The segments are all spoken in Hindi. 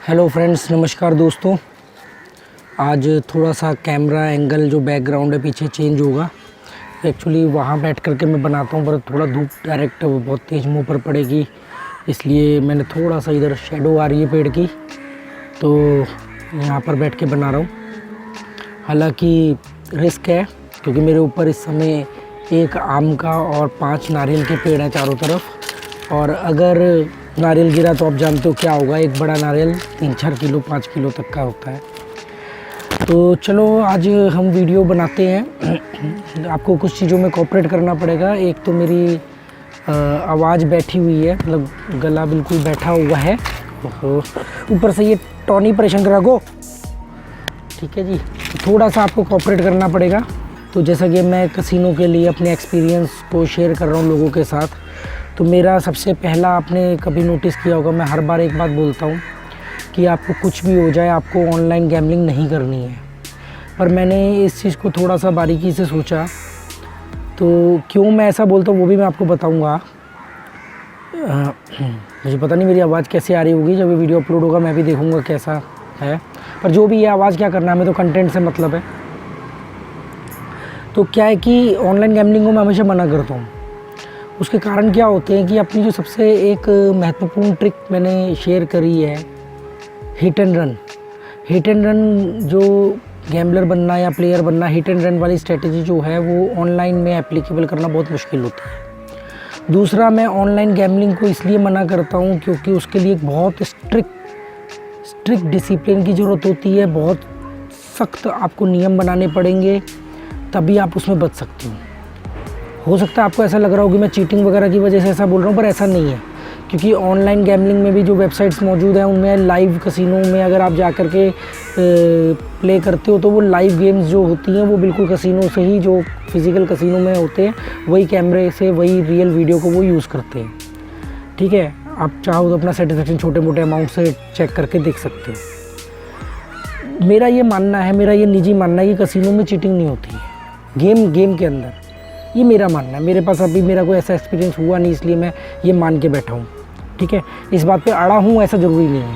हेलो फ्रेंड्स, नमस्कार दोस्तों। आज थोड़ा सा कैमरा एंगल जो बैकग्राउंड है पीछे चेंज होगा। एक्चुअली वहाँ बैठ कर के मैं बनाता हूँ, पर थोड़ा धूप डायरेक्ट बहुत तेज़ मुंह पर पड़ेगी, इसलिए मैंने थोड़ा सा इधर शेडो आ रही है पेड़ की, तो यहाँ पर बैठ के बना रहा हूँ। हालांकि रिस्क है क्योंकि मेरे ऊपर इस समय एक आम का और 5 नारियल के पेड़ हैं चारों तरफ, और अगर नारियल गिरा तो आप जानते हो क्या होगा। एक बड़ा नारियल 3-4 किलो 5 किलो तक का होता है। तो चलो आज हम वीडियो बनाते हैं। आपको कुछ चीज़ों में कोऑपरेट करना पड़ेगा। एक तो मेरी आवाज़ बैठी हुई है, मतलब गला बिल्कुल बैठा हुआ है, ऊपर से ये टॉनी परेशान करा गो, ठीक है जी। थोड़ा सा आपको कोऑपरेट करना पड़ेगा। तो जैसा कि मैं कसिनो के लिए अपने एक्सपीरियंस को शेयर कर रहा हूँ लोगों के साथ, तो मेरा सबसे पहला, आपने कभी नोटिस किया होगा, मैं हर बार एक बात बोलता हूँ कि आपको कुछ भी हो जाए आपको ऑनलाइन गैम्बलिंग नहीं करनी है। पर मैंने इस चीज़ को थोड़ा सा बारीकी से सोचा, तो क्यों मैं ऐसा बोलता हूँ वो भी मैं आपको बताऊँगा। मुझे पता नहीं मेरी आवाज़ कैसे आ रही होगी, जब ये वीडियो अपलोड होगा मैं भी देखूँगा कैसा है, पर जो भी है आवाज़ क्या करना है, हमें तो कंटेंट से मतलब है। तो क्या है कि ऑनलाइन गैम्बलिंग को मैं हमेशा मना करता हूँ। उसके कारण क्या होते हैं कि अपनी जो सबसे एक महत्वपूर्ण ट्रिक मैंने शेयर करी है, hit and run. Hit and run, जो गैम्बलर बनना या प्लेयर बनना, हिट एंड रन वाली स्ट्रेटजी जो है वो ऑनलाइन में एप्लीकेबल करना बहुत मुश्किल होता है। दूसरा, मैं ऑनलाइन गैम्बलिंग को इसलिए मना करता हूँ क्योंकि उसके लिए एक बहुत स्ट्रिक्ट डिसिप्लिन की ज़रूरत होती है। बहुत सख्त आपको नियम बनाने पड़ेंगे, तभी आप उसमें बच सकते हो सकता है आपको ऐसा लग रहा हो कि मैं चीटिंग वगैरह की वजह से ऐसा बोल रहा हूँ, पर ऐसा नहीं है। क्योंकि ऑनलाइन गैम्बलिंग में भी जो वेबसाइट्स मौजूद हैं उनमें लाइव कसिनो में अगर आप जा कर के प्ले करते हो तो वो लाइव गेम्स जो होती हैं वो बिल्कुल कसिनो से ही, जो फिज़िकल कसिनो में होते हैं वही कैमरे से, वही रियल वीडियो को वो यूज़ करते हैं। ठीक है, आप चाहो तो अपना सेटिस्फेक्शन छोटे मोटे अमाउंट से चेक करके देख सकते हो। मेरा ये मानना है, मेरा ये निजी मानना है कि कसिनो में चीटिंग नहीं होती है गेम के अंदर। ये मेरा मानना है। मेरे पास अभी मेरा कोई ऐसा एक्सपीरियंस हुआ नहीं, इसलिए मैं ये मान के बैठा हूँ। ठीक है, इस बात पे अड़ा हूँ ऐसा ज़रूरी नहीं है,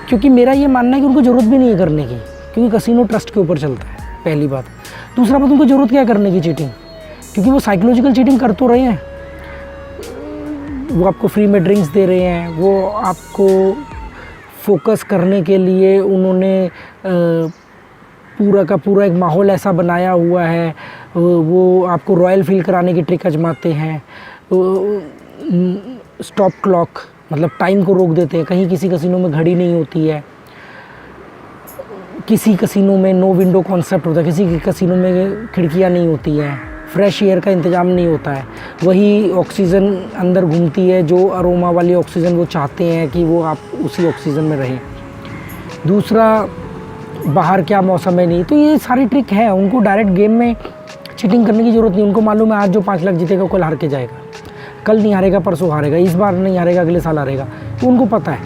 क्योंकि मेरा ये मानना है कि उनको ज़रूरत भी नहीं है करने की, क्योंकि कसिनो ट्रस्ट के ऊपर चलता है, पहली बात। दूसरा बात, उनको ज़रूरत क्या है करने की चीटिंग, क्योंकि वो साइकोलॉजिकल चीटिंग कर तो रहे हैं। वो आपको फ्री में ड्रिंक्स दे रहे हैं, वो आपको फोकस करने के लिए उन्होंने पूरा का पूरा एक माहौल ऐसा बनाया हुआ है, वो आपको रॉयल फील कराने की ट्रिक आजमाते हैं। स्टॉप क्लॉक, मतलब टाइम को रोक देते हैं। कहीं किसी कसिनो में घड़ी नहीं होती है, किसी कसिनो में नो विंडो कॉन्सेप्ट होता है, किसी कसिनो में खिड़कियां नहीं होती हैं, फ्रेश एयर का इंतज़ाम नहीं होता है। वही ऑक्सीजन अंदर घूमती है, जो अरोमा वाली ऑक्सीजन वो चाहते हैं कि वो आप उसी ऑक्सीजन में रहें। दूसरा, बाहर क्या मौसम है नहीं, तो ये सारी ट्रिक है। उनको डायरेक्ट गेम में चीटिंग करने की ज़रूरत नहीं। उनको मालूम है आज जो 5 लाख जीतेगा कल हार के जाएगा, कल नहीं हारेगा परसों हारेगा, इस बार नहीं हारेगा अगले साल हारेगा, तो उनको पता है।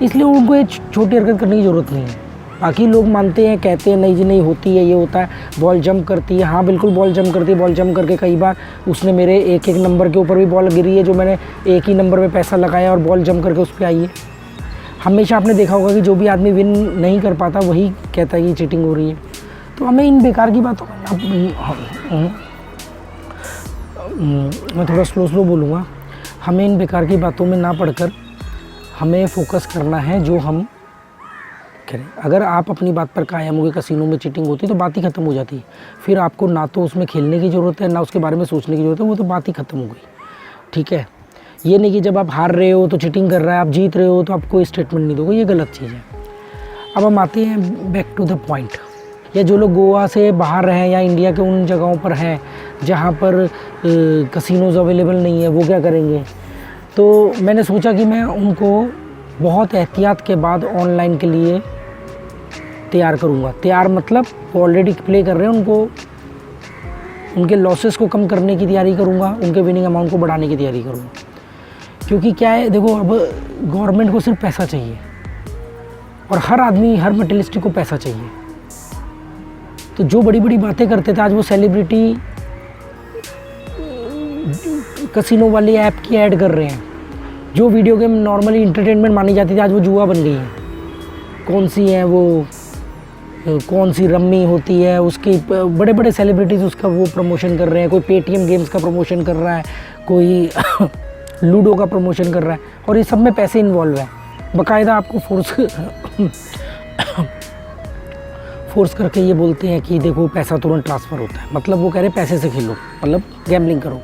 इसलिए उनको ये छोटी हरकत करने की ज़रूरत नहीं है। बाकी लोग मानते हैं, कहते हैं नहीं जी नहीं होती है, ये होता है, बॉल जंप करती है। हाँ बिल्कुल बॉल जंप करती है। बॉल जंप करके कई बार उसने मेरे एक नंबर के ऊपर भी बॉल गिरी है, जो मैंने एक ही नंबर पर पैसा लगाया और बॉल जंप करके उस पर आई है। हमेशा आपने देखा होगा कि जो भी आदमी विन नहीं कर पाता वही कहता है कि चीटिंग हो रही है। तो हमें इन बेकार की बातों मैं थोड़ा स्लो बोलूँगा। हमें इन बेकार की बातों में ना पढ़कर हमें फोकस करना है जो हम करें। अगर आप अपनी बात पर कायम हो गए कसिनो में चीटिंग होती है तो बात ही ख़त्म हो जाती है। फिर आपको ना तो उसमें खेलने की ज़रूरत है, ना उसके बारे में सोचने की ज़रूरत है, वो तो बात ही ख़त्म हो गई। ठीक है, ये नहीं कि जब आप हार रहे हो तो चीटिंग कर रहा है, आप जीत रहे हो तो आप कोई स्टेटमेंट नहीं दोगे, ये गलत चीज़ है। अब हम आते हैं बैक टू द पॉइंट। या जो लोग गोवा से बाहर हैं या इंडिया के उन जगहों पर हैं जहाँ पर कसिनोज़ अवेलेबल नहीं है, वो क्या करेंगे? तो मैंने सोचा कि मैं उनको बहुत एहतियात के बाद ऑनलाइन के लिए तैयार करूँगा। तैयार मतलब ऑलरेडी प्ले कर रहे हैं, उनको उनके लॉसेस को कम करने की तैयारी करूँगा, उनके विनिंग अमाउंट को बढ़ाने की तैयारी करूँगा। क्योंकि क्या है, देखो अब गवर्नमेंट को सिर्फ पैसा चाहिए और हर आदमी, हर मटेरियलिस्टिक को पैसा चाहिए। तो जो बड़ी बड़ी बातें करते थे आज वो सेलिब्रिटी कसिनो वाली ऐप की ऐड कर रहे हैं। जो वीडियो गेम नॉर्मली इंटरटेनमेंट मानी जाती थी आज वो जुआ बन गई है। कौन सी है वो, कौन सी रम्मी होती है उसकी, बड़े बड़े सेलिब्रिटीज़ उसका वो प्रमोशन कर रहे हैं, कोई पेटीएम गेम्स का प्रमोशन कर रहा है, कोई लूडो का प्रमोशन कर रहा है, और ये सब में पैसे इन्वॉल्व है। बाकायदा आपको फोर्स करके ये बोलते हैं कि देखो पैसा तुरंत ट्रांसफ़र होता है, मतलब वो कह रहे पैसे से खेलो, मतलब गैम्बलिंग करो।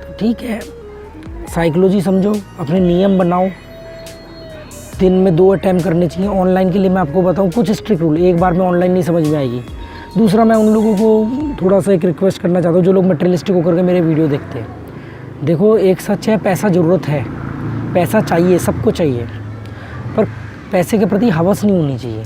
तो ठीक है, साइकोलॉजी समझो, अपने नियम बनाओ, दिन में 2 अटैम्प्ट करने चाहिए। ऑनलाइन के लिए मैं आपको बताऊं कुछ स्ट्रिक्ट रूल, एक बार में ऑनलाइन नहीं समझ में आएगी। दूसरा, मैं उन लोगों को थोड़ा सा एक रिक्वेस्ट करना चाहता हूँ जो लोग मटेरियलिस्टिक होकर के मेरे वीडियो देखते हैं। देखो, एक सच है, पैसा ज़रूरत है, पैसा चाहिए, सबको चाहिए, पर पैसे के प्रति हवस नहीं होनी चाहिए।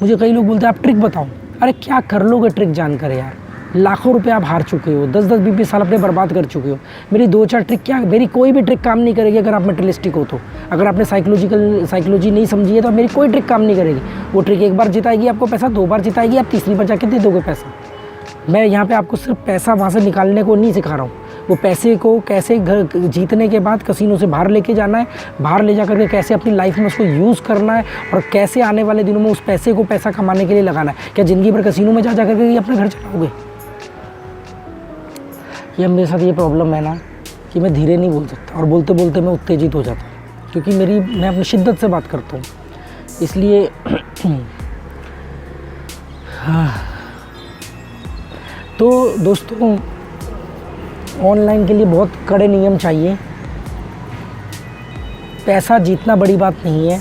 मुझे कई लोग बोलते हैं आप ट्रिक बताओ। अरे क्या कर लोगे ट्रिक जानकर यार, लाखों रुपए आप हार चुके हो, 10-10, 20-20 साल अपने बर्बाद कर चुके हो। मेरी 2-4 ट्रिक क्या, मेरी कोई भी ट्रिक काम नहीं करेगी अगर आप मटेरियलिस्टिक हो तो। अगर आपने साइकोलॉजी नहीं समझी है तो मेरी कोई ट्रिक काम नहीं करेगी। वो ट्रिक एक बार जिताएगी आपको पैसा, 2 बार जिताएगी, आप तीसरी बार जाके दे दोगे पैसा। मैं यहाँ पे आपको सिर्फ पैसा वहाँ से निकालने को नहीं सिखा रहा हूँ, वो पैसे को कैसे घर जीतने के बाद कसिनो से बाहर लेके जाना है, बाहर ले जा करके कैसे अपनी लाइफ में उसको यूज़ करना है, और कैसे आने वाले दिनों में उस पैसे को पैसा कमाने के लिए लगाना है। क्या ज़िंदगी भर कसिनो में जा करके ही अपना घर चलाओगे? ये मेरे साथ ये प्रॉब्लम है ना कि मैं धीरे नहीं बोल सकता, और बोलते बोलते मैं उत्तेजित हो जाता हूँ, क्योंकि मैं अपनी शिद्दत से बात करता हूँ, इसलिए हाँ। तो दोस्तों, ऑनलाइन के लिए बहुत कड़े नियम चाहिए। पैसा जीतना बड़ी बात नहीं है,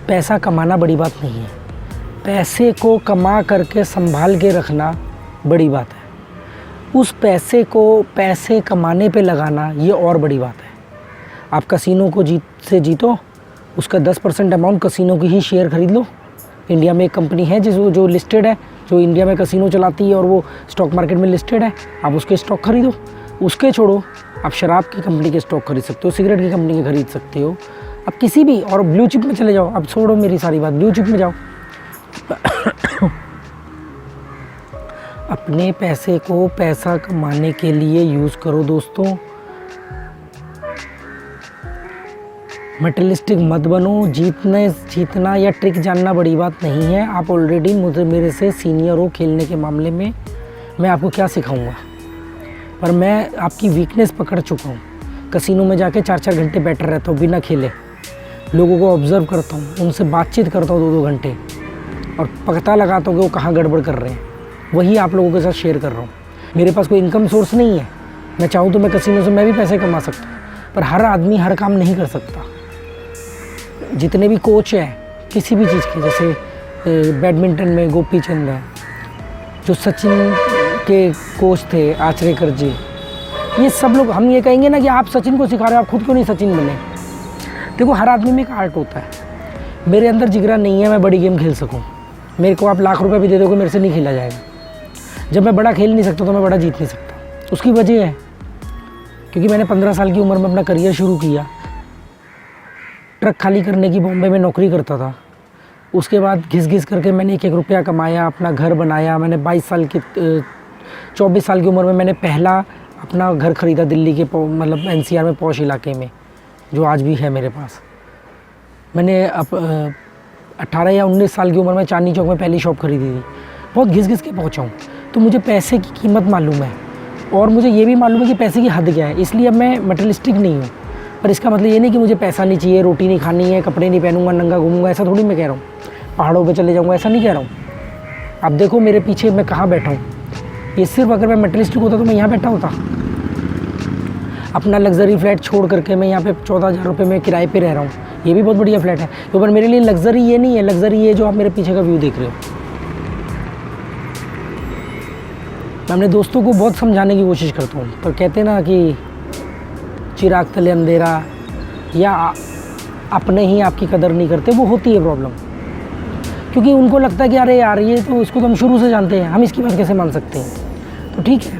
पैसा कमाना बड़ी बात नहीं है, पैसे को कमा करके संभाल के रखना बड़ी बात है। उस पैसे को पैसे कमाने पे लगाना ये और बड़ी बात है। आप कसिनो को जीतो, उसका 10% अमाउंट कसिनो की ही शेयर खरीद लो। इंडिया में एक कंपनी है जो लिस्टेड है, जो इंडिया में कसिनो चलाती है, और वो स्टॉक मार्केट में लिस्टेड है। आप उसके स्टॉक खरीदो। उसके छोड़ो, आप शराब की कंपनी के स्टॉक खरीद सकते हो, सिगरेट की कंपनी के खरीद सकते हो, आप किसी भी, और ब्लू चिप में चले जाओ। अब छोड़ो मेरी सारी बात, ब्लू चिप में जाओ। अपने पैसे को पैसा कमाने के लिए यूज़ करो दोस्तों। मटेरियलिस्टिक मत बनो। जीतना या ट्रिक जानना बड़ी बात नहीं है। आप ऑलरेडी मेरे से सीनियर हो खेलने के मामले में, मैं आपको क्या सिखाऊंगा, पर मैं आपकी वीकनेस पकड़ चुका हूँ। कसिनो में जाके 4-4 घंटे बैठा रहता हूँ बिना खेले, लोगों को ऑब्ज़र्व करता हूँ, उनसे बातचीत करता हूँ 2-2 घंटे, और पता लगाता हूँ कि वो कहाँ गड़बड़ कर रहे हैं। वही आप लोगों के साथ शेयर कर रहा हूँ। मेरे पास कोई इनकम सोर्स नहीं है। मैं चाहूँ तो मैं कसिनो से मैं भी पैसे कमा सकता हूँ, पर हर आदमी हर काम नहीं कर सकता। जितने भी कोच हैं किसी भी चीज़ के, जैसे बैडमिंटन में गोपी चंद है, जो सचिन के कोच थे आचरेकर जी, ये सब लोग, हम ये कहेंगे ना कि आप सचिन को सिखा रहे हो, आप खुद क्यों नहीं सचिन बने? देखो, हर आदमी में एक आर्ट होता है। मेरे अंदर जिगरा नहीं है मैं बड़ी गेम खेल सकूं। मेरे को आप लाख रुपए भी दे दोगे, मेरे से नहीं खेला जाएगा। जब मैं बड़ा खेल नहीं सकता तो मैं बड़ा जीत नहीं सकता। उसकी वजह है क्योंकि मैंने 15 साल की उम्र में अपना करियर शुरू किया। ट्रक खाली करने की बॉम्बे में नौकरी करता था। उसके बाद घिस करके मैंने 1-1 रुपया कमाया, अपना घर बनाया। मैंने 24 साल की उम्र में मैंने पहला अपना घर ख़रीदा दिल्ली के मतलब NCR में पॉश इलाके में, जो आज भी है मेरे पास। मैंने 18 या 19 साल की उम्र में चांदनी चौक में पहली शॉप खरीदी थी। बहुत घिस के पहुँचा हूँ, तो मुझे पैसे की कीमत मालूम है, और मुझे ये भी मालूम है कि पैसे की हद क्या है। इसलिए अब मैं मटेरियलिस्टिक नहीं हूँ। पर इसका मतलब ये नहीं कि मुझे पैसा नहीं चाहिए, रोटी नहीं खानी है, कपड़े नहीं पहनूंगा, नंगा घूमूंगा, ऐसा थोड़ी मैं कह रहा हूँ। पहाड़ों पे चले जाऊँगा, ऐसा नहीं कह रहा हूँ। अब देखो मेरे पीछे मैं कहाँ बैठा हूँ। ये सिर्फ अगर मैं मटेरियलिस्टिक होता तो मैं यहाँ बैठा होता। अपना लग्जरी फ्लैट छोड़ करके मैं यहाँ पे 14,000 रुपये में किराए पे रह रहा हूँ। ये भी बहुत बढ़िया फ्लैट है, तो पर मेरे लिए लग्जरी ये नहीं है। लग्जरी ये जो आप मेरे पीछे का व्यू देख रहे हो। मैं अपने दोस्तों को बहुत समझाने की कोशिश करता हूँ, पर कहते ना कि चिराग तले अंधेरा, या अपने ही आपकी कदर नहीं करते, वो होती है प्रॉब्लम। क्योंकि उनको लगता है कि अरे यार ये तो इसको तो हम शुरू से जानते हैं, हम इसकी बात कैसे मान सकते हैं। तो ठीक है,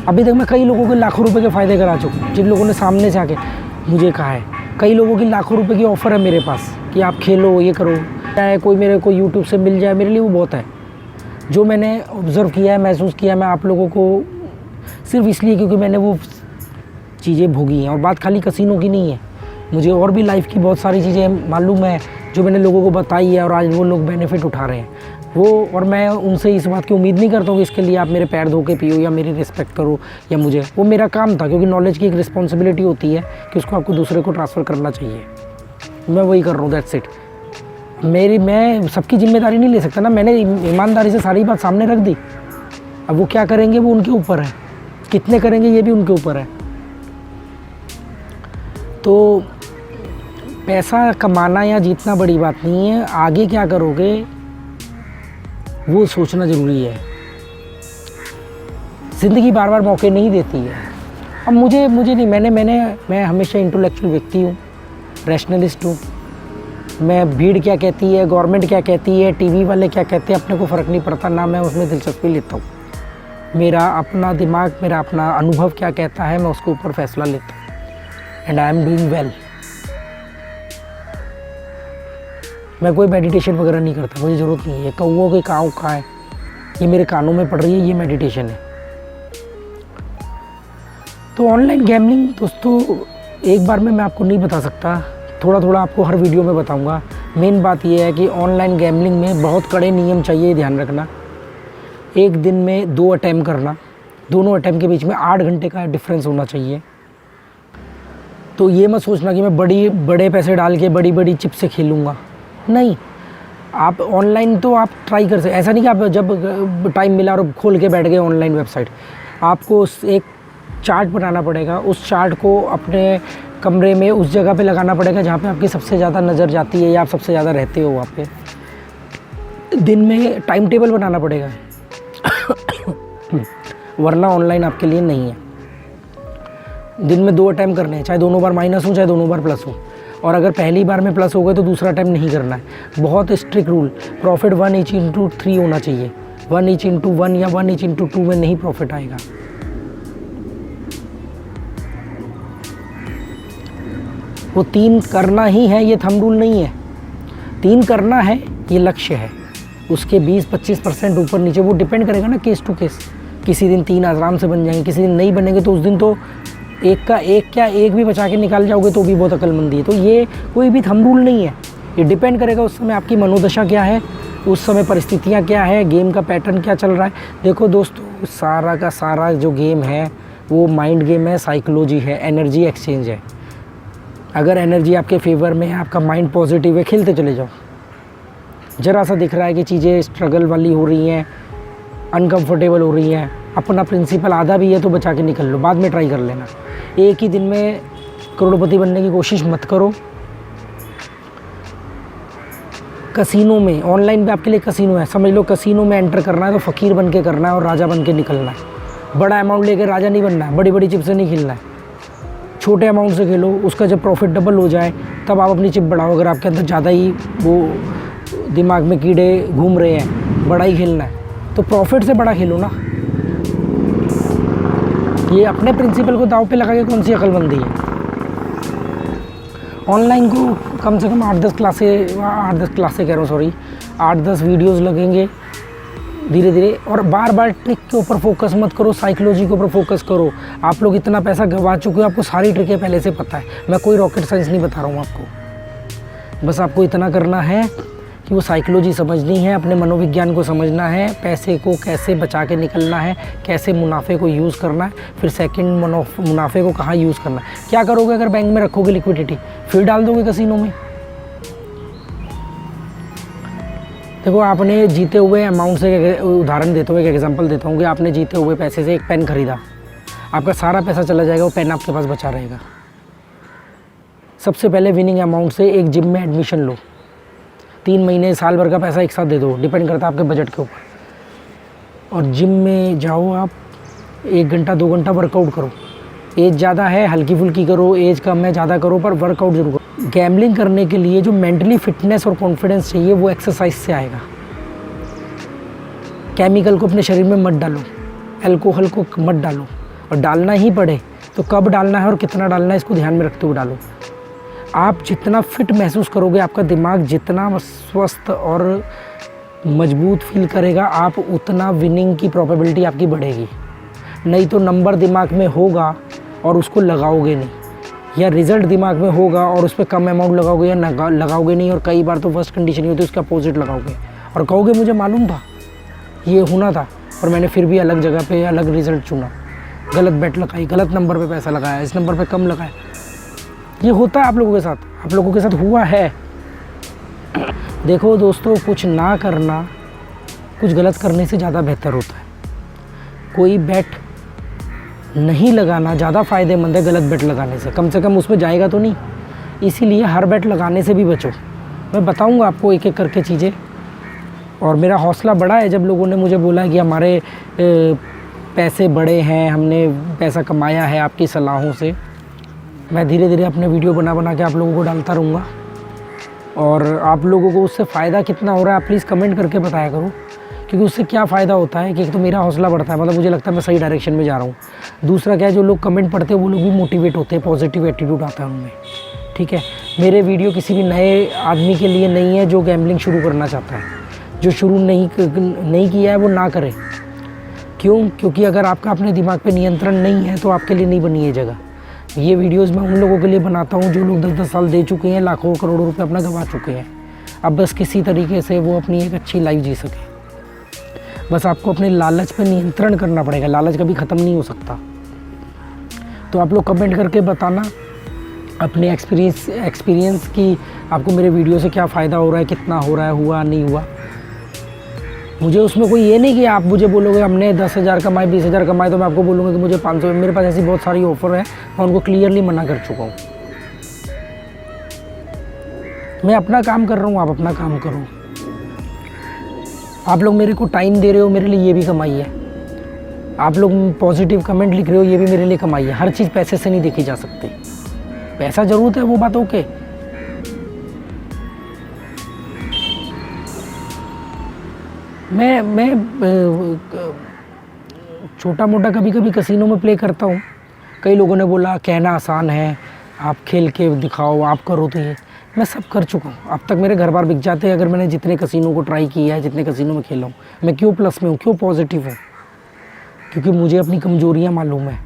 अभी तक मैं कई लोगों के लाखों रुपए के फ़ायदे करा चुका हूँ, जिन लोगों ने सामने से आके मुझे कहा है। कई लोगों की लाखों रुपए की ऑफ़र है मेरे पास कि आप खेलो, ये करो। चाहे कोई मेरे को यूट्यूब से मिल जाए, मेरे लिए वो बहुत है। जो मैंने ऑब्ज़र्व किया है, महसूस किया है, मैं आप लोगों को सिर्फ इसलिए क्योंकि मैंने वो चीज़ें भोगी हैं। और बात खाली कसिनो की नहीं है, मुझे और भी लाइफ की बहुत सारी चीज़ें मालूम है जो मैंने लोगों को बताई है और आज वो लोग बेनिफिट उठा रहे हैं वो। और मैं उनसे इस बात की उम्मीद नहीं करता हूँ कि इसके लिए आप मेरे पैर धो के पियो या मेरी रिस्पेक्ट करो या मुझे, वो मेरा काम था, क्योंकि नॉलेज की एक रिस्पॉन्सिबिलिटी होती है कि उसको आपको दूसरे को ट्रांसफ़र करना चाहिए। मैं वही कर रहा हूँ, दैट्स इट। मैं सबकी जिम्मेदारी नहीं ले सकता ना, मैंने ईमानदारी से सारी बात सामने रख दी। अब वो क्या करेंगे वो उनके ऊपर है, कितने करेंगे ये भी उनके ऊपर है। तो पैसा कमाना या जीतना बड़ी बात नहीं है, आगे क्या करोगे वो सोचना ज़रूरी है। ज़िंदगी बार बार मौके नहीं देती है। अब मुझे नहीं, मैं हमेशा इंटेलेक्चुअल व्यक्ति हूँ, रैशनलिस्ट हूँ। मैं भीड़ क्या कहती है, गवर्नमेंट क्या कहती है, टीवी वाले क्या कहते हैं, अपने को फ़र्क नहीं पड़ता, ना मैं उसमें दिलचस्पी लेता हूँ। मेरा अपना दिमाग, मेरा अपना अनुभव क्या कहता है, मैं उसके ऊपर फैसला लेता हूँ। And I am doing well. मैं कोई मेडिटेशन वगैरह नहीं करता, मुझे ज़रूरत नहीं है। कौओं के काँव कहाँ है, ये मेरे कानों में पड़ रही है, ये मेडिटेशन है। तो ऑनलाइन गैम्बलिंग दोस्तों एक बार में मैं आपको नहीं बता सकता, थोड़ा थोड़ा आपको हर वीडियो में बताऊंगा। मेन बात ये है कि ऑनलाइन गैम्बलिंग में बहुत कड़े नियम चाहिए, ध्यान रखना। एक दिन में 2 अटैम्प्ट करना, दोनों अटैम्प्ट के बीच में 8 घंटे का डिफरेंस होना चाहिए। तो ये मत सोचना कि मैं बड़े पैसे डाल के बड़ी चिप से खेलूँगा, नहीं। आप ऑनलाइन तो आप ट्राई कर सकते, ऐसा नहीं कि आप जब टाइम मिला और खोल के बैठ गए ऑनलाइन वेबसाइट। आपको एक चार्ट बनाना पड़ेगा, उस चार्ट को अपने कमरे में उस जगह पे लगाना पड़ेगा जहाँ पे आपकी सबसे ज़्यादा नज़र जाती है या आप सबसे ज़्यादा रहते हो वहाँ पे। दिन में टाइम टेबल बनाना पड़ेगा वरना ऑनलाइन आपके लिए नहीं है। दिन में 2 अटैम्प्ट करने हैं, चाहे दोनों बार माइनस हो चाहे दोनों बार प्लस हो। और अगर पहली बार में प्लस हो गए तो दूसरा अटैम्प्ट नहीं करना है। बहुत स्ट्रिक्ट रूल, प्रॉफिट 1/3 होना चाहिए। 1/1 या 1/2 में नहीं प्रॉफिट आएगा। वो 3 करना ही है, ये थंब रूल नहीं है। 3 करना है, ये लक्ष्य है। उसके 20-25% ऊपर नीचे वो डिपेंड करेगा ना केस टू केस। किसी दिन 3 आराम से बन जाएंगे, किसी दिन नहीं बनेंगे तो उस दिन तो एक भी बचा के निकाल जाओगे तो भी बहुत अक्लमंदी है। तो ये कोई भी थंब रूल नहीं है, ये डिपेंड करेगा उस समय आपकी मनोदशा क्या है, उस समय परिस्थितियाँ क्या है, गेम का पैटर्न क्या चल रहा है। देखो दोस्तों, सारा का सारा जो गेम है वो माइंड गेम है, साइकोलॉजी है, एनर्जी एक्सचेंज है। अगर एनर्जी आपके फेवर में है, आपका माइंड पॉजिटिव है, खेलते चले जाओ। ज़रा सा दिख रहा है कि चीज़ें स्ट्रगल वाली हो रही हैं, अनकंफर्टेबल हो रही हैं, अपना प्रिंसिपल आधा भी है तो बचा के निकल लो, बाद में ट्राई कर लेना। एक ही दिन में करोड़पति बनने की कोशिश मत करो। कसिनो में, ऑनलाइन पे आपके लिए कसिनो है, समझ लो कसिनो में एंटर करना है तो फ़कीर बन के करना है और राजा बन के निकलना है। बड़ा अमाउंट लेके राजा नहीं बनना है, बड़ी चिप से नहीं खेलना है। छोटे अमाउंट से खेलो, उसका जब प्रॉफिट डबल हो जाए तब आप अपनी चिप बढ़ाओ। अगर आपके अंदर ज़्यादा ही वो दिमाग में कीड़े घूम रहे हैं, बड़ा ही खेलना है तो प्रॉफिट से बड़ा खेलो ना। ये अपने प्रिंसिपल को दाव पे लगा के कौन सी अक्लमंदी है। ऑनलाइन को कम से कम 8-10 क्लासें कह रहा हूँ, सॉरी 8-10 वीडियोस लगेंगे धीरे धीरे। और बार बार ट्रिक के ऊपर फोकस मत करो, साइकोलॉजी के ऊपर फोकस करो। आप लोग इतना पैसा गंवा चुके हो, आपको सारी ट्रिकें पहले से पता है। मैं कोई रॉकेट साइंस नहीं बता रहा हूँ आपको, बस आपको इतना करना है कि वो साइकोलॉजी समझनी है, अपने मनोविज्ञान को समझना है, पैसे को कैसे बचा के निकलना है, कैसे मुनाफे को यूज़ करना है, फिर सेकंड मुनाफे को कहाँ यूज़ करना है। क्या करोगे अगर बैंक में रखोगे लिक्विडिटी, फिर डाल दोगे कसिनो में। देखो, आपने जीते हुए अमाउंट से उदाहरण देता हूँ, एक एग्जांपल देता हूँ कि आपने जीते हुए पैसे से एक पेन खरीदा, आपका सारा पैसा चला जाएगा, वो पेन आपके पास बचा रहेगा। सबसे पहले विनिंग अमाउंट से एक जिम में एडमिशन लो, 3 महीने साल भर का पैसा एक साथ दे दो, डिपेंड करता है आपके बजट के ऊपर। और जिम में जाओ, आप 1 घंटा 2 घंटा वर्कआउट करो। एज ज़्यादा है हल्की फुल्की करो, एज कम है ज़्यादा करो, पर वर्कआउट जरूर करो। गैम्बलिंग करने के लिए जो मेंटली फिटनेस और कॉन्फिडेंस चाहिए वो एक्सरसाइज से आएगा। केमिकल को अपने शरीर में मत डालो, अल्कोहल को मत डालो, और डालना ही पड़े तो कब डालना है और कितना डालना है इसको ध्यान में रखते हुए डालो। आप जितना फिट महसूस करोगे, आपका दिमाग जितना स्वस्थ और मजबूत फील करेगा, आप उतना विनिंग की प्रोबेबिलिटी आपकी बढ़ेगी। नहीं तो नंबर दिमाग में होगा और उसको लगाओगे नहीं। या रिज़ल्ट दिमाग में होगा और उस पर कम अमाउंट लगाओगे या लगाओगे नहीं, और कई बार तो फर्स्ट कंडीशन ये होती है उसका अपोजिट लगाओगे और कहोगे मुझे मालूम था ये होना था और मैंने फिर भी अलग जगह पे अलग रिज़ल्ट चुना, गलत बेट लगाई, गलत नंबर पे पैसा लगाया, इस नंबर पे कम लगाया। ये होता है आप लोगों के साथ, आप लोगों के साथ हुआ है। देखो दोस्तों, कुछ ना करना कुछ गलत करने से ज़्यादा बेहतर होता है। कोई बेट नहीं लगाना ज़्यादा फ़ायदेमंद है गलत बेट लगाने से कम उसमें जाएगा तो नहीं। इसीलिए हर बेट लगाने से भी बचो। मैं बताऊंगा आपको एक एक करके चीज़ें। और मेरा हौसला बढ़ा है जब लोगों ने मुझे बोला कि हमारे पैसे बड़े हैं, हमने पैसा कमाया है आपकी सलाहों से। मैं धीरे धीरे अपने वीडियो बना के आप लोगों को डालता रहूँगा, और आप लोगों को उससे फ़ायदा कितना हो रहा है आप प्लीज़ कमेंट करके बताया करो। क्योंकि उससे क्या फ़ायदा होता है कि एक तो मेरा हौसला बढ़ता है, मतलब मुझे लगता है मैं सही डायरेक्शन में जा रहा हूँ। दूसरा क्या है, जो लोग कमेंट पढ़ते हैं वो लोग भी मोटिवेट होते हैं, पॉजिटिव एटीट्यूड आता है उनमें। ठीक है, मेरे वीडियो किसी भी नए आदमी के लिए नहीं है जो गैम्बलिंग शुरू करना चाहता है। जो शुरू नहीं किया है वो ना करे। क्यों? क्योंकि अगर आपका अपने दिमाग पे नियंत्रण नहीं है तो आपके लिए नहीं बनी है जगह। ये वीडियोस मैं उन लोगों के लिए बनाता हूँ जो लोग 10-10 साल दे चुके हैं, लाखों करोड़ों रुपए अपना गंवा चुके हैं। अब बस किसी तरीके से वो अपनी एक अच्छी लाइफ जी सके। बस आपको अपने लालच पे नियंत्रण करना पड़ेगा, लालच कभी ख़त्म नहीं हो सकता। तो आप लोग कमेंट करके बताना अपने एक्सपीरियंस की आपको मेरे वीडियो से क्या फ़ायदा हो रहा है, कितना हो रहा है, हुआ नहीं हुआ। मुझे उसमें कोई ये नहीं कि आप मुझे बोलोगे हमने 10,000 कमाए, 20,000 कमाए तो मैं आपको बोलूँगा कि मुझे 500। मेरे पास ऐसी बहुत सारी ऑफ़र है, मैं उनको क्लियरली मना कर चुका हूँ। मैं अपना काम कर रहा हूँ, आप अपना काम करो। आप लोग मेरे को टाइम दे रहे हो, मेरे लिए ये भी कमाई है। आप लोग पॉजिटिव कमेंट लिख रहे हो, ये भी मेरे लिए कमाई है। हर चीज़ पैसे से नहीं देखी जा सकती। पैसा ज़रूरत है, वो बात ओके। मैं छोटा मोटा कभी कभी कसिनो में प्ले करता हूँ। कई लोगों ने बोला कहना आसान है, आप खेल के दिखाओ, आप करो। तो ये मैं सब कर चुका हूँ। अब तक मेरे घर बार बिक जाते हैं अगर मैंने जितने कसिनो को ट्राई किया है, जितने कसिनो में खेला हूँ। मैं क्यों प्लस में हूँ, क्यों पॉजिटिव हूँ? क्योंकि मुझे अपनी कमजोरियाँ मालूम है।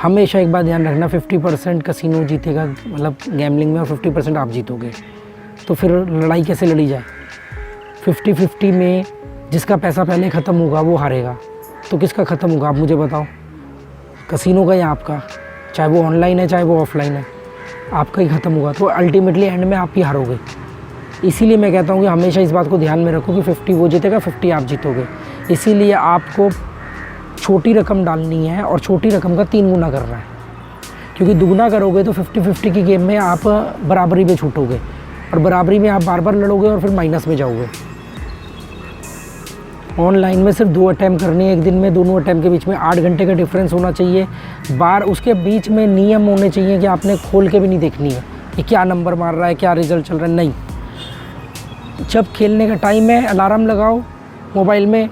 हमेशा एक बात ध्यान रखना, 50% कसिनो जीतेगा, मतलब गैम्बलिंग में, और 50% आप जीतोगे। तो फिर लड़ाई कैसे लड़ी जाए? 50-50 में जिसका पैसा पहले ख़त्म होगा वो हारेगा। तो किसका ख़त्म होगा आप मुझे बताओ? कसिनो का या आपका? चाहे वो ऑनलाइन है चाहे वो ऑफलाइन है, आपका ही ख़त्म होगा। तो अल्टीमेटली एंड में आप ही हारोगे। इसीलिए मैं कहता हूँ कि हमेशा इस बात को ध्यान में रखो कि 50 वो जीतेगा, 50 आप जीतोगे। इसीलिए आपको छोटी रकम डालनी है और छोटी रकम का 3 गुना करना है। क्योंकि दुगना करोगे तो 50-50 की गेम में आप बराबरी में छूटोगे, और बराबरी में आप बार बार लड़ोगे और फिर माइनस में जाओगे। ऑनलाइन में सिर्फ 2 अटैम्प्ट करनी है एक दिन में, दोनों अटैम्प्ट के बीच में 8 घंटे का डिफरेंस होना चाहिए। उसके बीच में नियम होने चाहिए कि आपने खोल के भी नहीं देखनी है कि क्या नंबर मार रहा है, क्या रिजल्ट चल रहा है। नहीं, जब खेलने का टाइम है अलार्म लगाओ मोबाइल में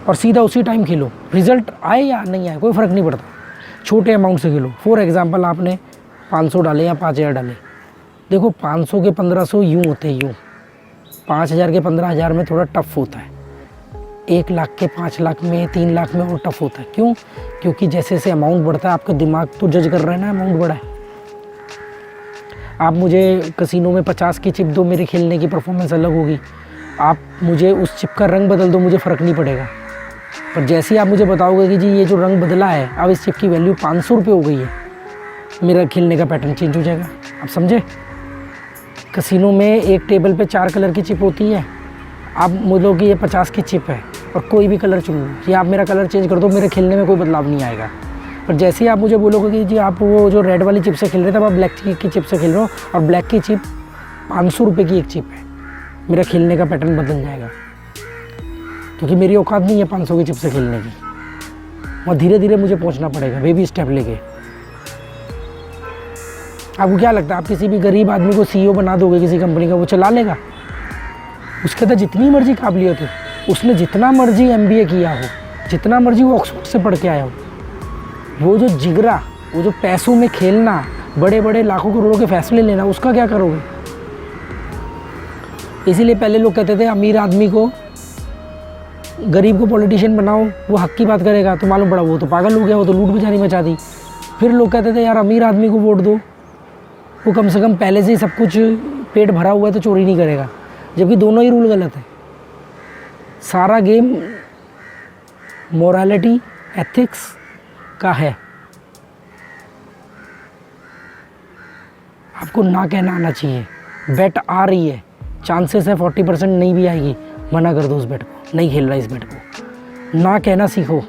और सीधा उसी टाइम खेलो। रिज़ल्ट आए या नहीं आए कोई फ़र्क नहीं पड़ता। छोटे अमाउंट से खेलो। फॉर एग्ज़ाम्पल आपने 500 डाले या 5,000 डाले। देखो 500 के 1500 यूँ होते हैं, यूँ 5,000 के 15,000 में थोड़ा टफ होता है। 1 लाख के 5 लाख में, 3 लाख में और टफ होता है। क्यों? क्योंकि जैसे जैसे अमाउंट बढ़ता है आपका दिमाग तो जज कर रहा है ना अमाउंट बढ़ा है। आप मुझे कसिनो में 50 की चिप दो, मेरे खेलने की परफॉर्मेंस अलग होगी। आप मुझे उस चिप का रंग बदल दो, मुझे फ़र्क नहीं पड़ेगा। पर जैसे ही आप मुझे बताओगे कि जी ये जो रंग बदला है, अब इस चिप की वैल्यू 500 रुपये हो गई है, मेरा खेलने का पैटर्न चेंज हो जाएगा। आप समझे? कसिनो में एक टेबल पे 4 कलर की चिप होती है। आप बोलोगे ये 50 की चिप है और कोई भी कलर चुन लो, कि आप मेरा कलर चेंज कर दो, मेरे खेलने में कोई बदलाव नहीं आएगा। पर जैसे ही आप मुझे बोलोगे कि जी आप वो जो रेड वाली चिप से खेल रहे थे, अब आप ब्लैक की चिप से खेल रहे हो और ब्लैक की चिप 500 रुपये की एक चिप है, मेरा खेलने का पैटर्न बदल जाएगा। क्योंकि मेरी औकात नहीं है 500 की चिप से खेलने की। और धीरे धीरे मुझे पहुंचना पड़ेगा, बेबी स्टेप लेके। आपको क्या लगता है आप किसी भी गरीब आदमी को CEO बना दोगे किसी कंपनी का, वो चला लेगा? उसके अंदर जितनी मर्जी काबिलियत हो, उसने जितना मर्जी MBA किया हो, जितना मर्जी वो ऑक्सफोर्ड से पढ़ के आया हो, वो जो जिगरा, वो जो पैसों में खेलना, बड़े बड़े लाखों करोड़ों के फैसले लेना, उसका क्या करोगे? इसीलिए पहले लोग कहते थे अमीर आदमी को, गरीब को पॉलिटिशियन बनाओ, वो हक की बात करेगा। तो मालूम पड़ा वो तो पागल हो गया, वो तो लूट बेचारी मचा दी। फिर लोग कहते थे यार अमीर आदमी को वोट दो, वो कम से कम पहले से ही सब कुछ पेट भरा हुआ है तो चोरी नहीं करेगा, जबकि दोनों ही रूल गलत है। सारा गेम मोरालिटी एथिक्स का है। आपको ना कहना आना चाहिए। बेट आ रही है, चांसेस है 40% नहीं भी आएगी, मना कर दो उस बेट को, नहीं खेल रहा इस बेट को। ना कहना सीखो,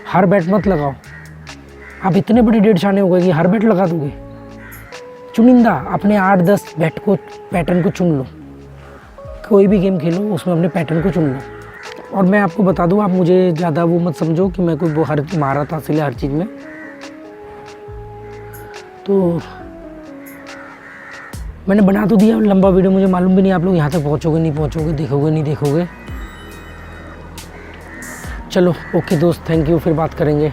हर बेट मत लगाओ। आप इतने बड़े डेढ़ छाने हो गए कि हर बेट लगा दोगे। चुनिंदा अपने 8-10 बेट को, पैटर्न को चुन लो। कोई भी गेम खेलो उसमें अपने पैटर्न को चुन लो। और मैं आपको बता दूं, आप मुझे ज़्यादा वो मत समझो कि मैं कोई वो हर महारत हासिल है हर चीज़ में। तो मैंने बना तो दिया लंबा वीडियो, मुझे मालूम भी नहीं आप लोग यहाँ तक पहुँचोगे नहीं पहुँचोगे, देखोगे नहीं देखोगे। चलो ओके दोस्त, थैंक यू, फिर बात करेंगे।